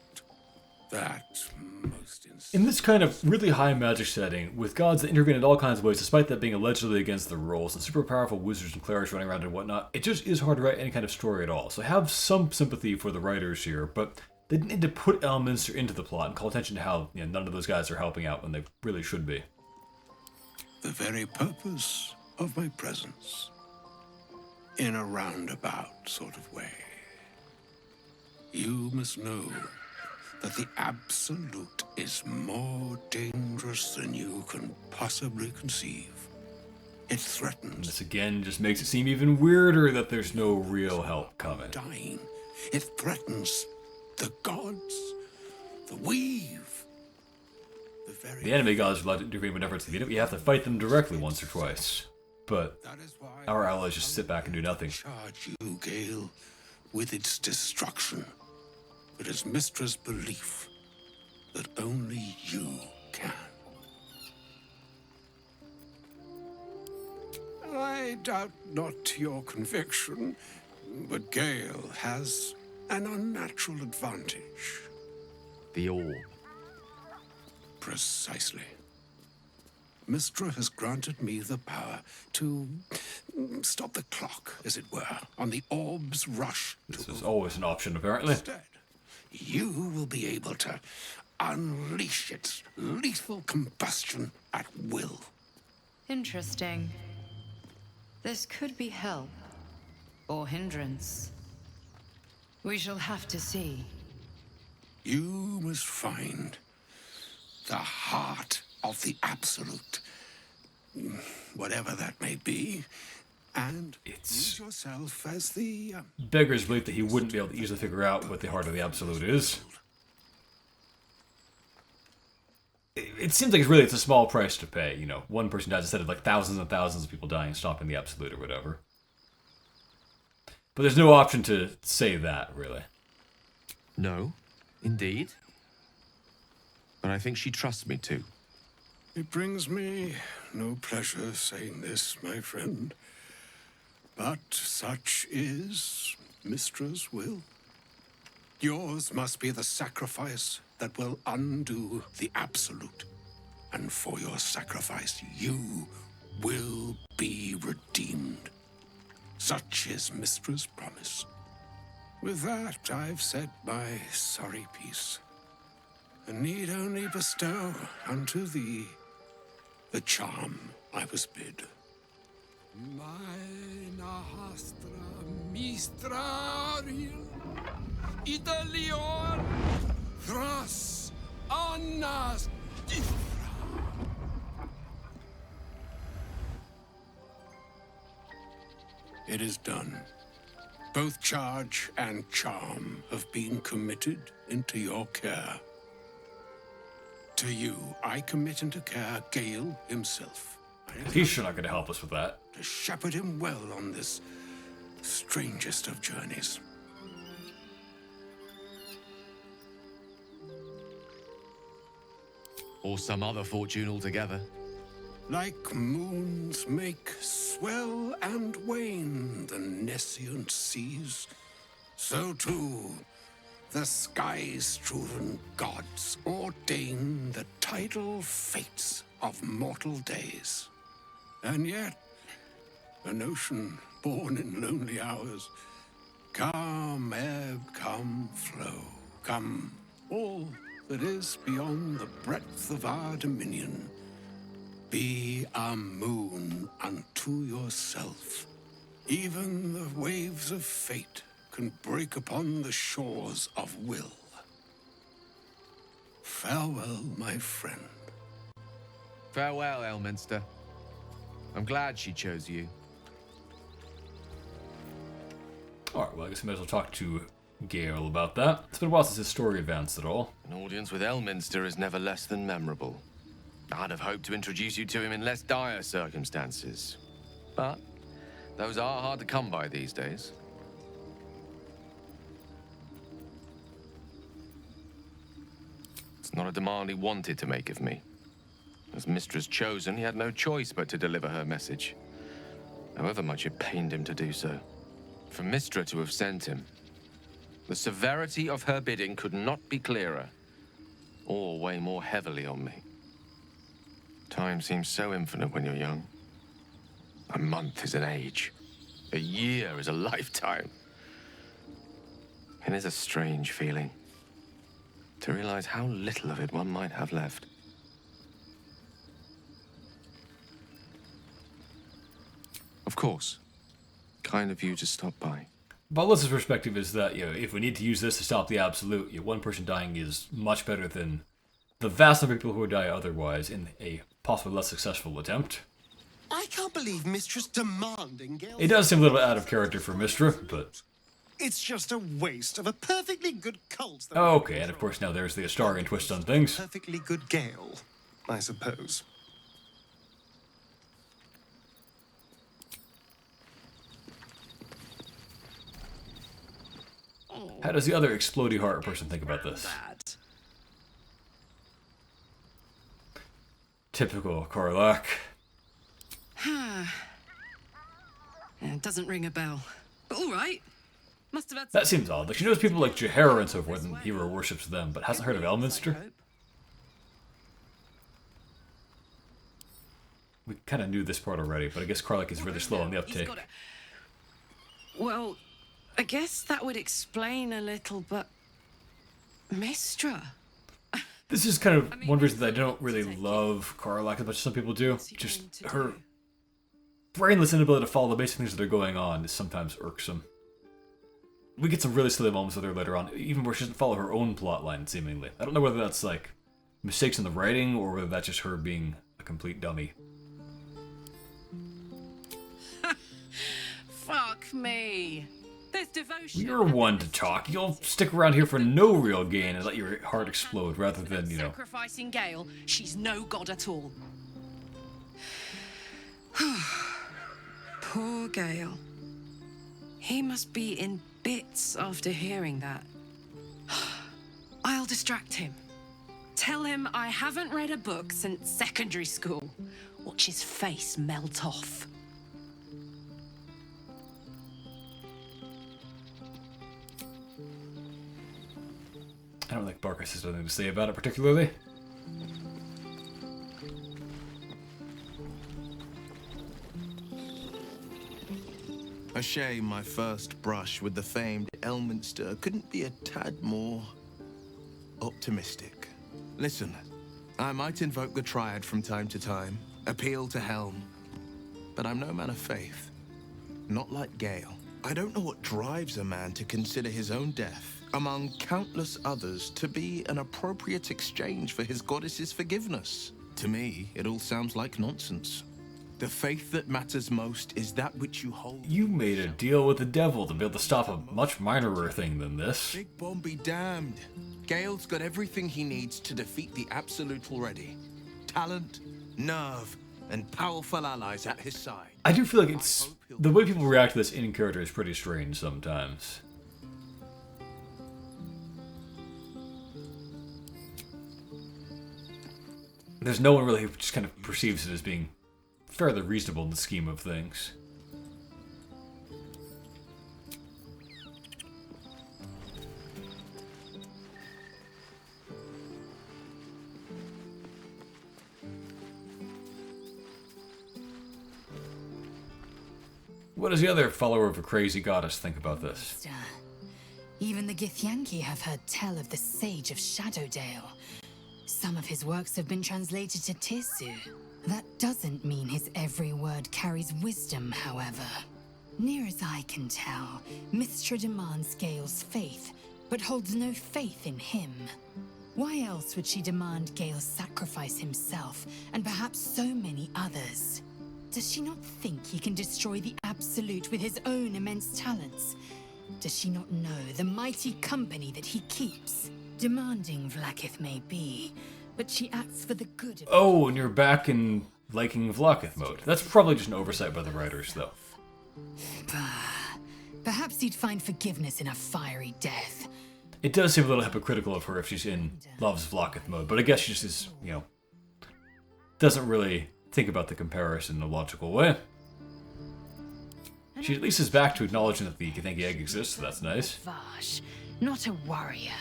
That most in this kind of really high magic setting, with gods that intervene in all kinds of ways, despite that being allegedly against the rules, and super powerful wizards and clerics running around and whatnot, it just is hard to write any kind of story at all. So I have some sympathy for the writers here, but they didn't need to put Elminster into the plot and call attention to how none of those guys are helping out when they really should be. The very purpose of my presence. In a roundabout sort of way. You must know that the Absolute is more dangerous than you can possibly conceive. It threatens... And this again just makes it seem even weirder that there's no real help coming. Dying. It threatens the gods, the weave. The enemy gods are allowed to intervene whenever it's needed. You have to fight them directly once or twice. But our allies just sit back and do nothing. Charge you, Gale, with its destruction. It is Mystra's belief that only you can. I doubt not your conviction, but Gale has an unnatural advantage. The orb. Precisely. Mystra has granted me the power to stop the clock, as it were, on the orb's rush. This is always an option, apparently. Instead, you will be able to unleash its lethal combustion at will. Interesting. This could be help, or hindrance. We shall have to see. You must find the heart of the Absolute, whatever that may be, and use yourself as the... Beggars belief that he wouldn't be able to easily figure out what the heart of the Absolute is. it seems like it's a small price to pay. You know, one person dies instead of like thousands and thousands of people dying, stopping the absolute or whatever. But there's no option to say that, really. No, indeed. But I think she trusts me too. It brings me no pleasure saying this, my friend. But such is Mistra's will. Yours must be the sacrifice that will undo the absolute. And for your sacrifice, you will be redeemed. Such is Mistra's promise. With that, I've said my sorry piece, and need only bestow unto thee the charm I was bid. Mina hastra mistraril idalion thras annas difra. It is done. Both charge and charm have been committed into your care. To you, I commit into care Gale himself. He's sure not going to help us with that. To shepherd him well on this strangest of journeys. Or some other fortune altogether. Like moons make swell and wane the nescient seas, so too the sky-strewn gods ordain the tidal fates of mortal days. And yet, an ocean born in lonely hours, come ebb, come flow, come all that is beyond the breadth of our dominion. Be a moon unto yourself. Even the waves of fate can break upon the shores of will. Farewell, my friend. Farewell, Elminster. I'm glad she chose you. Alright, well, I guess we might as well talk to Gale about that. It's been a while since his story advanced at all. An audience with Elminster is never less than memorable. I'd have hoped to introduce you to him in less dire circumstances. But those are hard to come by these days. It's not a demand he wanted to make of me. As Mistress chosen, he had no choice but to deliver her message, however much it pained him to do so. For Mistra to have sent him, the severity of her bidding could not be clearer, or weigh more heavily on me. Time seems so infinite when you're young. A month is an age. A year is a lifetime. It is a strange feeling to realize how little of it one might have left. Of course. Kind of you to stop by. Baldu's perspective is that, if we need to use this to stop the absolute, one person dying is much better than the vast number of people who would die otherwise in a possibly less successful attempt. I can't believe Mistress demanding Gale. It does seem a little bit out of character for Mistra, but... It's just a waste of a perfectly good cult. Okay, and of course now there's the Astarian twist on things. Perfectly good Gale, I suppose. How does the other explodey heart person think about this? Typical Karlach. It doesn't ring a bell. But all right. Must have had That seems odd. Like, she knows people like Jahara and so forth, and hero worships them, but hasn't heard of Elminster? We kind of knew this part already, but I guess Karlach is really slow on the uptake. Well, I guess that would explain a little, but... Mistra? This is kind of one reason that I don't really love Karlach as much as some people do. Just her brainless inability to follow the basic things that are going on is sometimes irksome. We get some really silly moments with her later on, even where she doesn't follow her own plotline, seemingly. I don't know whether that's, like, mistakes in the writing, or whether that's just her being a complete dummy. Fuck me. There's devotion. You're one to talk. You'll stick around here for no real gain and let your heart explode rather than, you know... Sacrificing Gale, she's no god at all. Poor Gale. He must be in bits after hearing that. I'll distract him. Tell him I haven't read a book since secondary school. Watch his face melt off. I don't think Barkus has anything to say about it particularly. A shame my first brush with the famed Elminster couldn't be a tad more optimistic. Listen, I might invoke the Triad from time to time, appeal to Helm, but I'm no man of faith. Not like Gale. I don't know what drives a man to consider his own death, among countless others, to be an appropriate exchange for his goddess's forgiveness. To me, it all sounds like nonsense. The faith that matters most is that which you hold. You made a deal with the devil to be able to stop a much minorer thing than this. Big Bomb be damned. Gale's got everything he needs to defeat the Absolute already. Talent, nerve, and powerful allies at his side. I do feel like it's... the way people react to this in character is pretty strange sometimes. There's no one really who just kind of perceives it as being fairly reasonable in the scheme of things. What does the other follower of a crazy goddess think about this? Even the Githyanki have heard tell of the Sage of Shadowdale. Some of his works have been translated to Tirsu. That doesn't mean his every word carries wisdom, however. Near as I can tell, Mystra demands Gale's faith, but holds no faith in him. Why else would she demand Gale sacrifice himself, and perhaps so many others? Does she not think he can destroy the Absolute with his own immense talents? Does she not know the mighty company that he keeps? Demanding Vlaakith may be, but she acts for the good of... Oh, and you're back in liking Vlaakith mode. That's probably just an oversight by the writers, though. Perhaps he'd find forgiveness in a fiery death. It does seem a little hypocritical of her if she's in loves Vlaakith mode, but I guess she just is, you know, doesn't really think about the comparison in a logical way. She at least is back to acknowledging that the Githyanki egg exists, so that's nice. Vosh, not a warrior,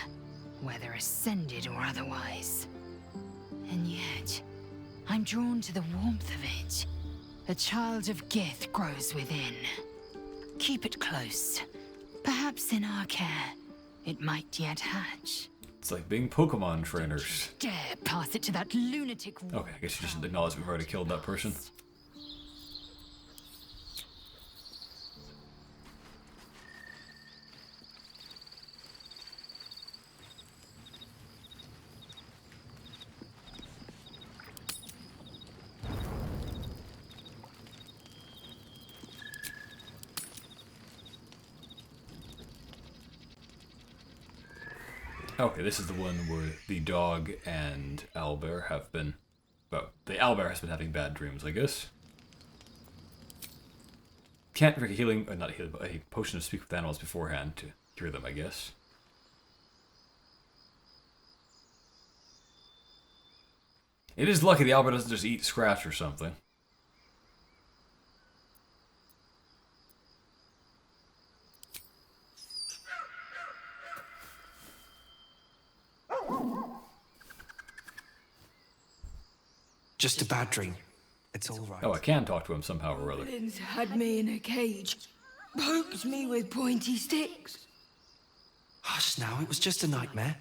whether ascended or otherwise. And yet, I'm drawn to the warmth of it. A child of Gith grows within. Keep it close. Perhaps in our care, it might yet hatch. It's like being Pokemon trainers. Dare pass it to that lunatic... Okay, I guess you just acknowledge we've already killed that person. Okay, this is the one where the dog and owlbear have been... well, the owlbear has been having bad dreams, I guess. Can't drink a healing... not a healing, but a potion to speak with animals beforehand to cure them, I guess. It is lucky the owlbear doesn't just eat scratch or something. Just a bad dream. It's all right. Oh, I can talk to him somehow or other. Goblins had me in a cage, poked me with pointy sticks. Hush now, it was just a nightmare.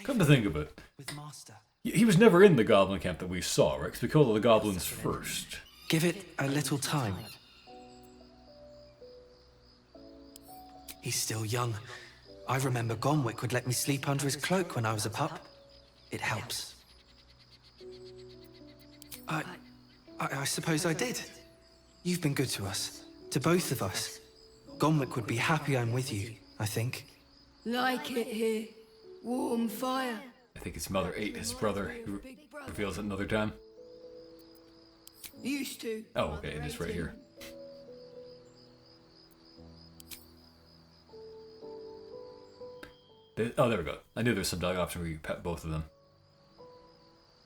Come to think of it, With Master. he was never in the goblin camp that we saw, right? Because we killed all the goblins first. Give it a little time. He's still young. I remember Gonwick would let me sleep under his cloak when I was a pup. It helps. I suppose I did. You've been good to us. To both of us. Gonwick would be happy I'm with you, I think. Like it here. Warm fire. I think his mother ate his brother, who reveals it another time. Used to. Oh, okay, it is right here. Oh, there we go. I knew there was some dialogue option where you pet both of them.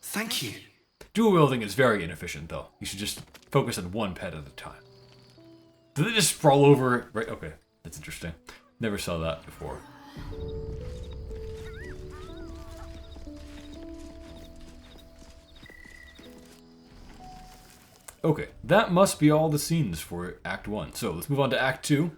Thank you. Dual wielding is very inefficient, though. You should just focus on one pet at a time. Do they just sprawl over? Right, okay. That's interesting. Never saw that before. Okay, that must be all the scenes for Act 1. So let's move on to Act 2.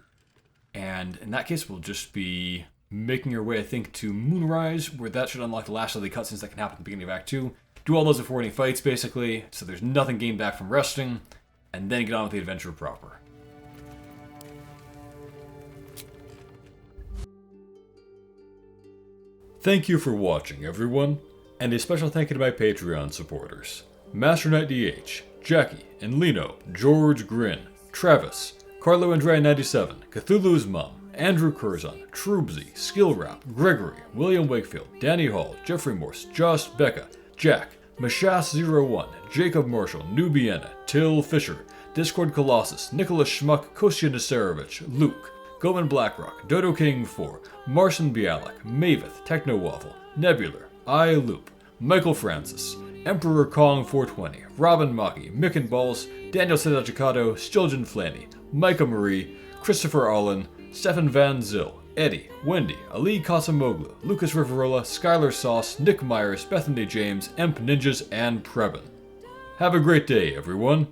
And in that case, we'll just be making our way, I think, to Moonrise, where that should unlock the last of the cutscenes that can happen at the beginning of Act 2. Do all those before any fights, basically, so there's nothing gained back from resting, and then get on with the adventure proper. Thank you for watching, everyone, and a special thank you to my Patreon supporters. Master Knight DH, Jackie and Lino, George Grin, Travis, Carlo Andrea 97, Cthulhu's Mum, Andrew Curzon, Troobsy, Skillrap, Gregory, William Wakefield, Danny Hall, Jeffrey Morse, Josh Becca, Jack, Mashas01, Jacob Marshall, Nubiana, Till Fisher, Discord Colossus, Nicholas Schmuck, Kostya Nasarevich, Luke, Goman Blackrock, Dodo King 4, Marcin Bialek, Maveth, Techno Waffle, Nebular, I Loop, Michael Francis, Emperor Kong 420, Robin Maki, Mick and Balls, Daniel Sedajikato, Stiljan Flanny, Micah Marie, Christopher Allen, Stefan Van Zyl, Eddie, Wendy, Ali Kasamoglu, Lucas Riverola, Skylar Sauce, Nick Myers, Bethany James, Emp Ninjas, and Preben. Have a great day, everyone.